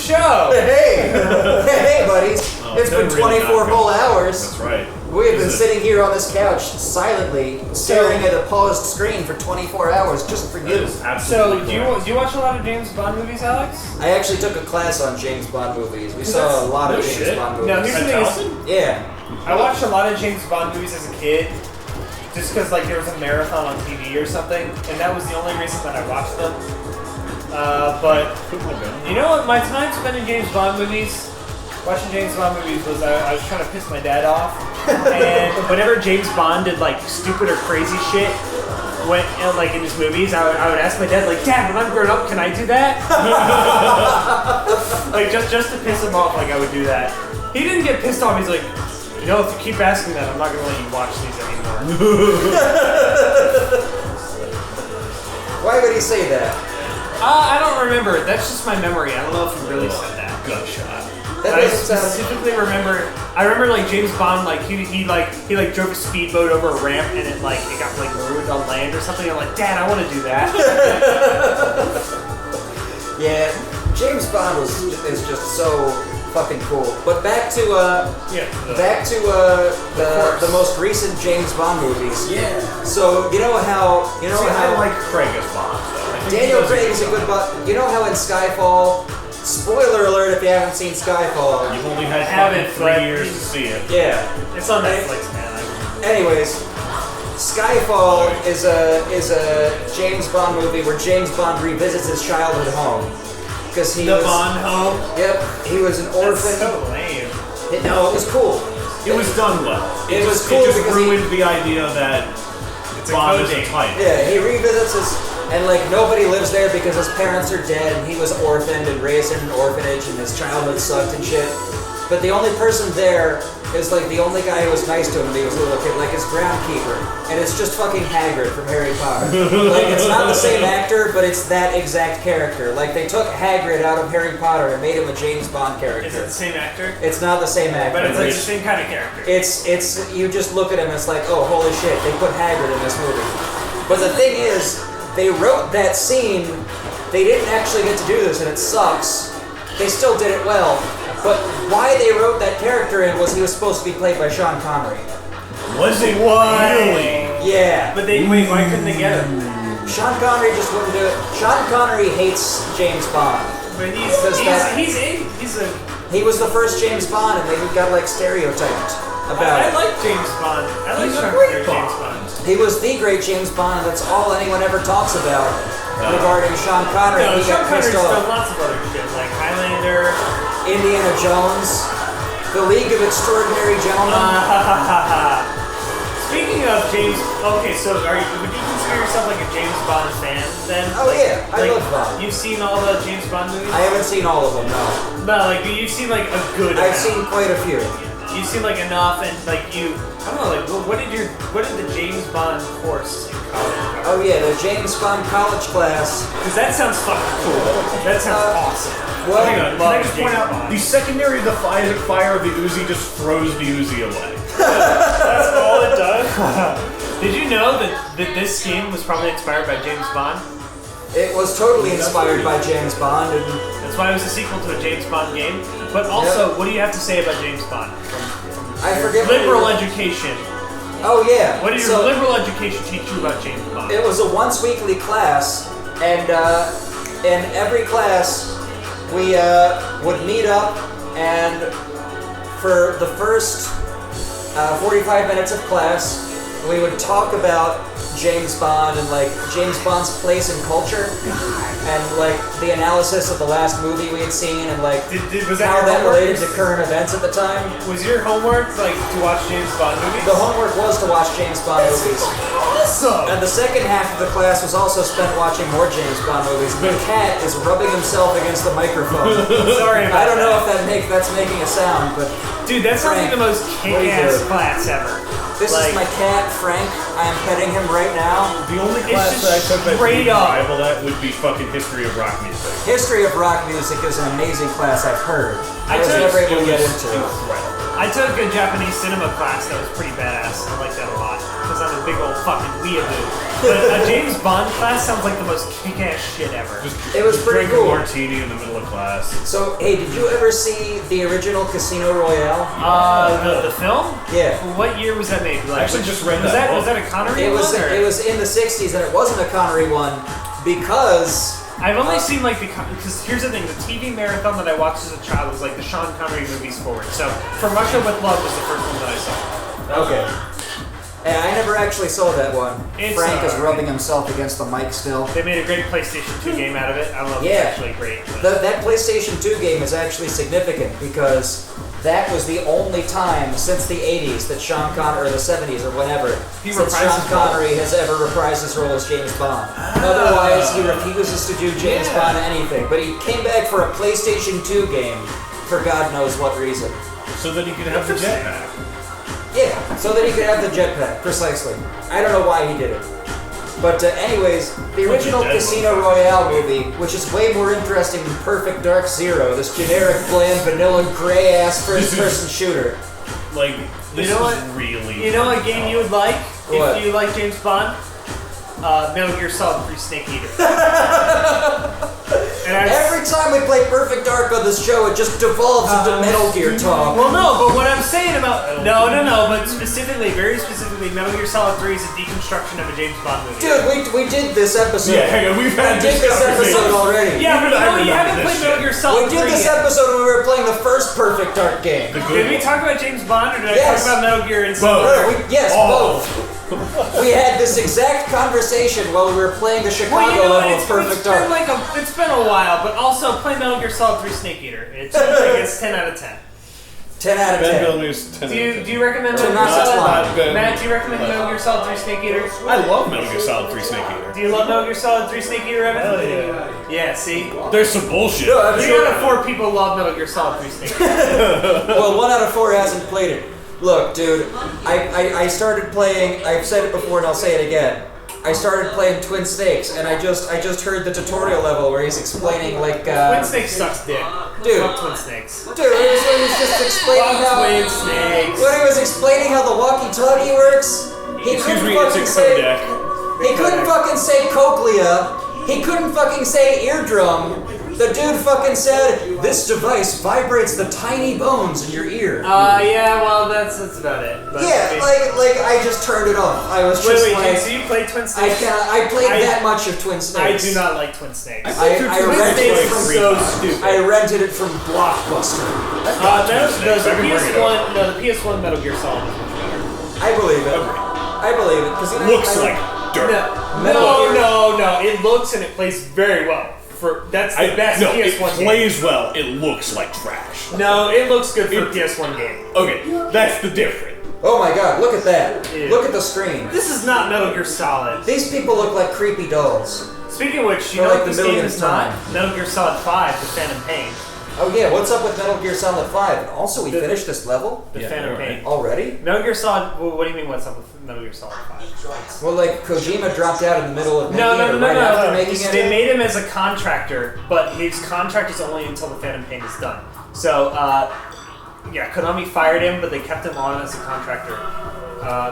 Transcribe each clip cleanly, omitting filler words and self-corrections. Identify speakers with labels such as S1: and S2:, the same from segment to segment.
S1: show.
S2: Hey, buddies. It's been 24 whole hours.
S3: That's right.
S2: We have been sitting here on this couch silently staring at a paused screen for 24 hours just for you.
S1: So, do you watch a lot of James Bond movies, Alex?
S2: I actually took a class on James Bond movies. We saw a lot of James Bond movies.
S1: No, here's the thing.
S2: Yeah.
S1: I watched a lot of James Bond movies as a kid, just because like there was a marathon on TV or something, and that was the only reason that I watched them. But you know what? My time spent in James Bond movies, watching James Bond movies, was I was trying to piss my dad off, and whenever James Bond did like stupid or crazy shit, when like in his movies, I would ask my dad like, Dad, when I'm grown up, can I do that? Like just to piss him off, like I would do that. He didn't get pissed off. He's like, you know, if you keep asking that, I'm not gonna let you watch these anymore.
S2: Why would he say that?
S1: I don't remember. That's just my memory. I don't know if he really said that.
S3: Gunshot.
S2: That
S1: I
S2: doesn't sound...
S1: specifically remember. I remember like James Bond, like he drove a speedboat over a ramp and it got like ruined on land or something. I'm like, Dad, I want to do that.
S2: Yeah, James Bond is just so fucking cool. But back to the most recent James Bond movies.
S3: Yeah.
S2: So you know how
S3: I like Craig as Bond. Though.
S2: Daniel Craig is a good Bond. You know how in Skyfall. Spoiler alert if you haven't seen Skyfall.
S3: You've only had 3 years to see it.
S2: Yeah.
S1: It's on Netflix, man.
S2: Anyways, Skyfall is a James Bond movie where James Bond revisits his childhood home. Because he was...
S1: Bond home?
S2: Yep. He was an orphan.
S1: That's so lame.
S2: No, it was cool.
S3: It was done well.
S2: It was cool
S3: It just
S2: because
S3: ruined the idea that Bond is a type.
S2: Yeah, he revisits his... And, like, nobody lives there because his parents are dead and he was orphaned and raised in an orphanage and his childhood sucked and shit. But the only person there is, like, the only guy who was nice to him when he was a little kid, like his groundkeeper. And it's just fucking Hagrid from Harry Potter. Like, it's not the same actor, but it's that exact character. Like, they took Hagrid out of Harry Potter and made him a James Bond character.
S1: Is it the same actor?
S2: It's not the same actor.
S1: But it's like the same kind of character.
S2: It's you just look at him and it's like, oh, holy shit, they put Hagrid in this movie. But the thing is, they wrote that scene, they didn't actually get to do this, and it sucks. They still did it well. But why they wrote that character in was he was supposed to be played by Sean Connery.
S3: Was it really?
S2: Yeah.
S1: But why couldn't they get him?
S2: Sean Connery just wouldn't do it. Sean Connery hates James Bond.
S1: But he
S2: was the first James Bond, and they got like stereotyped about
S1: I
S2: it.
S1: like James Bond. I like Sean Connery James Bond.
S2: He was the great James Bond, and that's all anyone ever talks about regarding Sean Connery.
S1: No, Sean Connery's done lots of other shit, like Highlander,
S2: Indiana Jones, The League of Extraordinary Gentlemen.
S1: Speaking of James, okay, so would you consider yourself like a James Bond fan then?
S2: Oh yeah, I
S1: like,
S2: love Bond.
S1: You've seen all the James Bond movies?
S2: I haven't seen all of them, no.
S1: No, like you've seen like a good
S2: I've
S1: amount.
S2: seen quite a few.
S1: You've seen like enough, and like I don't know, like what did the James Bond course in college cover?
S2: Oh yeah, the James Bond college class.
S1: Because that sounds fucking cool. That sounds awesome.
S2: Well,
S3: Hang on, can I just point out, the secondary the fire of the Uzi just throws the Uzi away.
S1: That's all it does? Did you know that this game was probably inspired by James Bond?
S2: It was totally inspired by James Bond, and
S1: That's why it was a sequel to a James Bond game. But also, what do you have to say about James Bond?
S2: I forget.
S1: Liberal education.
S2: Oh yeah.
S1: What did your liberal education teach you about James Bond?
S2: It was a once weekly class, and in every class we would meet up, and for the first 45 minutes of class, we would talk about James Bond and like James Bond's place in culture, and like the analysis of the last movie we had seen, and like
S1: was that
S2: how that
S1: homework?
S2: related to current events at the time.
S1: Was your homework like to watch James Bond movies?
S2: The homework was to watch James Bond movies.
S1: Awesome.
S2: And the second half of the class was also spent watching more James Bond movies. The cat is rubbing himself against the microphone.
S1: Sorry about
S2: I don't know
S1: that.
S2: if that's making a sound, but
S1: Dude, that sounds like the most kick-ass class ever.
S2: this is my cat, Frank. I am petting him right now.
S3: The only
S1: It's
S3: class
S1: just
S3: that I took that
S1: straight
S3: would
S1: up.
S3: rival that would be fucking history of rock music.
S2: History of rock music is an amazing class, I've heard. I was
S1: took-
S2: never able to get into it.
S3: Incredible.
S1: I took a Japanese cinema class that was pretty badass. I like that a lot. because I'm a big old fucking weeaboo. But a James Bond class sounds like the most kick-ass shit ever.
S2: It was pretty
S3: drink
S2: cool.
S3: a martini in the middle of class.
S2: So, hey, did you ever see the original Casino Royale?
S1: The film?
S2: Yeah.
S1: What year was that made? Like,
S3: I actually just read
S1: was
S3: that book.
S1: Was that a Connery
S2: It was
S1: one? Or?
S2: it was in the 60s, and it wasn't a Connery one because
S1: I've only seen like because here's the thing: the TV marathon that I watched as a child was like the Sean Connery movies forward. So, From Russia with Love was the first one that I saw.
S2: okay. And I never actually saw that one.
S1: It's,
S2: Frank is rubbing himself against the mic still.
S1: They made a great PlayStation 2 game out of it. I don't know if
S2: Yeah.
S1: it's actually great. But.
S2: That PlayStation 2 game is actually significant because that was the only time since the 80s that Sean Connery, or the 70s or whatever,
S1: He
S2: since
S1: reprised
S2: Sean
S1: his role.
S2: Connery has ever reprised his role as James Bond. Otherwise, he refuses to do James Bond anything. But he came back for a PlayStation 2 game for God knows what reason.
S3: So that he could have the jetpack.
S2: Yeah, so that he could have the jetpack, precisely. I don't know why he did it. But anyways, the original Casino Royale movie, which is way more interesting than Perfect Dark Zero, this generic, bland, vanilla, gray-ass first-person shooter.
S3: Like, this
S1: You know
S3: is
S1: what?
S3: really...
S1: You know what game you would like
S2: What?
S1: if you like James Bond? Metal Gear Solid 3 Snake Eater. And
S2: Every time we play Perfect Dark on this show, it just devolves into Metal Gear talk.
S1: Well, no, but what I'm saying about no, but specifically, very specifically, Metal Gear Solid 3 is a deconstruction of a James Bond movie.
S2: Dude, we did this episode.
S3: Yeah, hang on, we've had
S2: We did this episode already.
S1: Yeah, but
S3: I
S1: you haven't
S3: remember
S1: played
S3: this
S1: Metal
S3: shit.
S1: Gear Solid
S2: We
S1: 3
S2: did this
S1: yet.
S2: episode when we were playing the first Perfect Dark game.
S1: Did we talk about James Bond, or did I
S2: Yes.
S1: talk about Metal Gear and
S3: Both.
S1: Solid?
S2: Yes,
S3: Oh.
S2: both. We had this exact conversation while we were playing the Chicago
S1: Well, you know what?
S2: level of Perfect Dark.
S1: It's been a while, but also play Metal Gear Solid 3 Snake Eater. It's like it's 10 out of 10.
S2: 10 out of
S3: Ben
S2: 10.
S3: Bellamy 10.
S1: Do you recommend
S2: To
S1: Metal
S2: not
S1: Gear
S2: such
S1: Solid?
S3: not good.
S1: Matt, do you recommend Metal Gear Solid 3 Snake Eater?
S3: I love Metal Gear Solid 3 Snake Eater.
S1: Do you love Metal Gear Solid 3 Snake Eater, Evan?
S3: Hell yeah.
S1: Yeah, see?
S3: There's some bullshit.
S2: No,
S1: 3 out of 4 people love Metal Gear Solid 3 Snake Eater.
S2: Well, 1 out of 4 hasn't played it. Look, dude, I started playing, I've said it before and I'll say it again. I started playing Twin Snakes, and I just heard the tutorial level where he's explaining, like,
S1: Twin Snakes sucks dick.
S2: Dude.
S1: Fuck Twin Snakes.
S2: Dude, he was just explaining
S1: Fuck
S2: how...
S1: Twin Snakes.
S2: When he was explaining how the walkie-talkie works, he
S3: Excuse
S2: couldn't
S3: me, it's
S2: fucking
S3: a
S2: say...
S3: Kodak.
S2: He couldn't fucking say cochlea. He couldn't fucking say eardrum. The dude fucking said, "This device vibrates the tiny bones in your ear."
S1: Yeah, well, that's about it. But,
S2: Yeah, like I just turned it off. I was just
S1: Wait,
S2: like,
S1: so you played Twin Snakes?
S2: I played that much of Twin Snakes.
S1: I do not like Twin Snakes.
S2: I
S1: Twin
S2: rented
S1: Snakes
S2: it
S1: is
S2: from
S1: so stupid.
S2: I rented it from Blockbuster.
S1: The PS1, no, the PS1 Metal Gear Solid is much better.
S2: I believe it. I believe it because
S3: Looks like dirt.
S1: No. It looks and it plays very well. That's the best
S3: no,
S1: PS1
S3: it
S1: game.
S3: plays well. It looks like trash.
S1: No, it looks good for a PS1 game.
S3: Okay, that's the difference.
S2: Oh my god, look at that!
S1: Ew.
S2: Look at the screen.
S1: This is not Metal Gear Solid.
S2: These people look like creepy dolls.
S1: Speaking of which, you
S2: For
S1: know
S2: like
S1: what
S2: the
S1: this game
S2: millionth
S1: is not?
S2: time.
S1: Metal Gear Solid 5, The Phantom Pain.
S2: Oh yeah, what's up with Metal Gear Solid 5? Also, we finished this level
S1: The
S3: Yeah,
S1: Phantom
S3: alright.
S1: Pain.
S2: already?
S1: Metal Gear Solid, what do you mean what's up with Metal Gear Solid 5?
S2: Well, like Kojima dropped out in the middle of making
S1: No,
S2: it, or right after
S1: no.
S2: making
S1: They
S2: it.
S1: made him as a contractor, but his contract is only until The Phantom Pain is done. So, yeah, Konami fired him, but they kept him on as a contractor.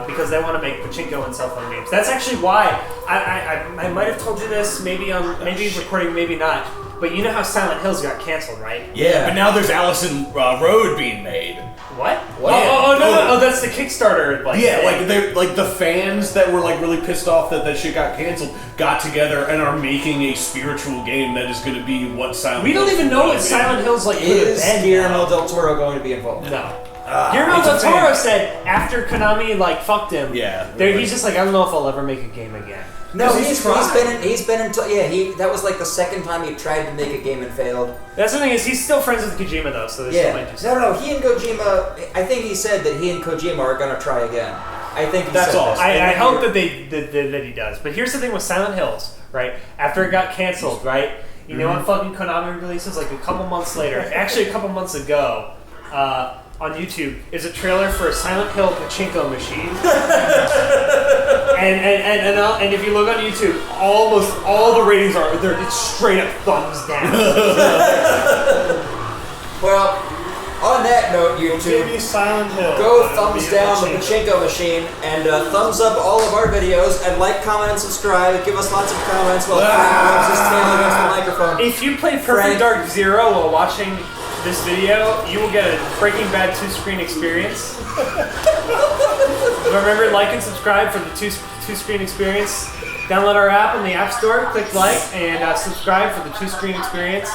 S1: Because they want to make pachinko and cell phone games. That's actually why I might have told you this, maybe recording, maybe not. But you know how Silent Hills got canceled, right?
S3: Yeah, but now there's Allison Road being made.
S1: What?
S2: What?
S1: No, that's the Kickstarter.
S3: Yeah,
S1: thing.
S3: they're like the fans that were like really pissed off that shit got canceled got together and are making a spiritual game that is going to be what Silent.
S1: We don't
S3: Hills
S1: even know what
S3: is.
S1: Silent Hills could have
S2: Is
S1: been.
S2: Guillermo del Toro going to be involved?
S1: No. Guillermo
S3: it's a
S1: del Toro
S3: fan.
S1: said after Konami fucked him.
S3: Yeah.
S1: He's just like, I don't know if I'll ever make a game again.
S2: No,
S3: He's
S2: he's been until that was like the second time he tried to make a game and failed.
S1: That's the thing is he's still friends with Kojima though, so there's still might do
S2: No, he and Kojima. I think he said that he and Kojima are gonna try again. I think he
S3: That's
S2: said
S3: awesome.
S1: I hope that that he does. But here's the thing with Silent Hills, right? After it got canceled, right? You know when fucking Konami releases like a couple months later, actually a couple months ago, on YouTube is a trailer for a Silent Hill pachinko machine. and if you look on YouTube, almost all the ratings it's straight up thumbs down.
S2: Well, on on that note,
S1: Give
S2: YouTube,
S1: me Silent Hill.
S2: go
S1: but
S2: thumbs
S1: it'll be a
S2: down the
S1: pachinko.
S2: pachinko machine and thumbs up all of our videos and like, comment, and subscribe. Give us lots of comments while Frank rubs his tail against the microphone.
S1: If you play Perfect
S2: Frank.
S1: Dark Zero while watching this video, you will get a Breaking Bad 2-screen experience. Remember, like and subscribe for the two-screen experience. Download our app in the App Store, click like, and subscribe for the 2-screen experience.